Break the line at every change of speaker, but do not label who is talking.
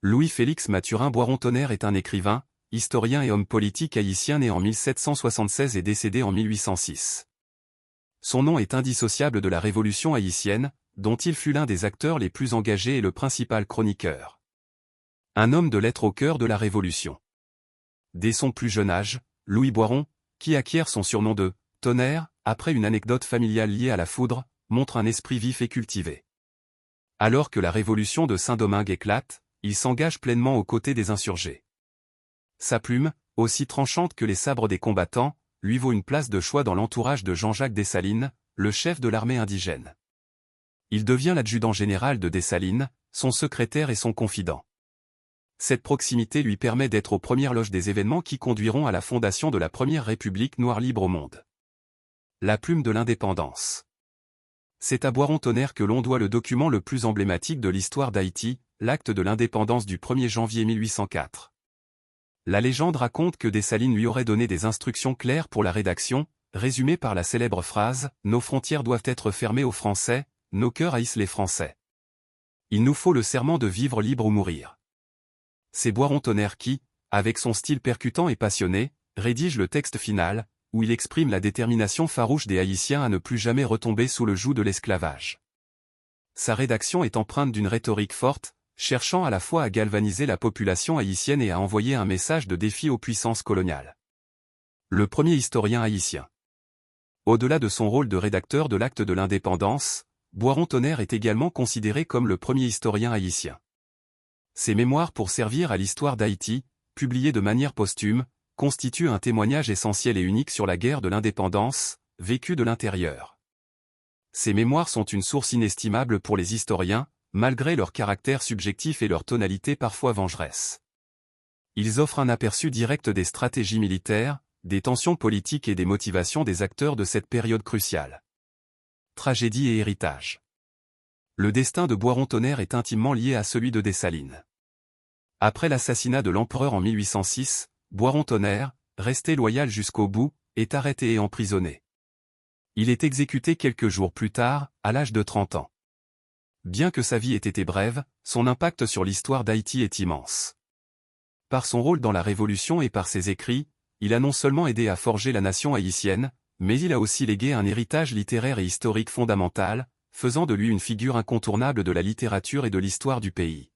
Louis-Félix Mathurin Boiron-Tonnerre est un écrivain, historien et homme politique haïtien né en 1776 et décédé en 1806. Son nom est indissociable de la Révolution haïtienne, dont il fut l'un des acteurs les plus engagés et le principal chroniqueur. Un homme de lettres au cœur de la Révolution. Dès son plus jeune âge, Louis Boiron, qui acquiert son surnom de « Tonnerre » après une anecdote familiale liée à la foudre, montre un esprit vif et cultivé. Alors que la Révolution de Saint-Domingue éclate, il s'engage pleinement aux côtés des insurgés. Sa plume, aussi tranchante que les sabres des combattants, lui vaut une place de choix dans l'entourage de Jean-Jacques Dessalines, le chef de l'armée indigène. Il devient l'adjudant général de Dessalines, son secrétaire et son confident. Cette proximité lui permet d'être aux premières loges des événements qui conduiront à la fondation de la première république noire libre au monde. La plume de l'indépendance. C'est à Boiron-Tonnerre que l'on doit le document le plus emblématique de l'histoire d'Haïti, l'acte de l'indépendance du 1er janvier 1804. La légende raconte que Dessalines lui aurait donné des instructions claires pour la rédaction, résumées par la célèbre phrase « Nos frontières doivent être fermées aux Français, nos cœurs haïssent les Français. Il nous faut le serment de vivre libre ou mourir. » C'est Boiron-Tonnerre qui, avec son style percutant et passionné, rédige le texte final, où il exprime la détermination farouche des Haïtiens à ne plus jamais retomber sous le joug de l'esclavage. Sa rédaction est empreinte d'une rhétorique forte, cherchant à la fois à galvaniser la population haïtienne et à envoyer un message de défi aux puissances coloniales. Le premier historien haïtien. Au-delà de son rôle de rédacteur de l'acte de l'indépendance, Boiron-Tonnerre est également considéré comme le premier historien haïtien. Ses mémoires pour servir à l'histoire d'Haïti, publiées de manière posthume, constituent un témoignage essentiel et unique sur la guerre de l'indépendance, vécue de l'intérieur. Ces mémoires sont une source inestimable pour les historiens, malgré leur caractère subjectif et leur tonalité parfois vengeresse. Ils offrent un aperçu direct des stratégies militaires, des tensions politiques et des motivations des acteurs de cette période cruciale. Tragédie et héritage. Le destin de Boiron-Tonnerre est intimement lié à celui de Dessalines. Après l'assassinat de l'empereur en 1806, Boiron-Tonnerre, resté loyal jusqu'au bout, est arrêté et emprisonné. Il est exécuté quelques jours plus tard, à l'âge de 30 ans. Bien que sa vie ait été brève, son impact sur l'histoire d'Haïti est immense. Par son rôle dans la Révolution et par ses écrits, il a non seulement aidé à forger la nation haïtienne, mais il a aussi légué un héritage littéraire et historique fondamental, faisant de lui une figure incontournable de la littérature et de l'histoire du pays.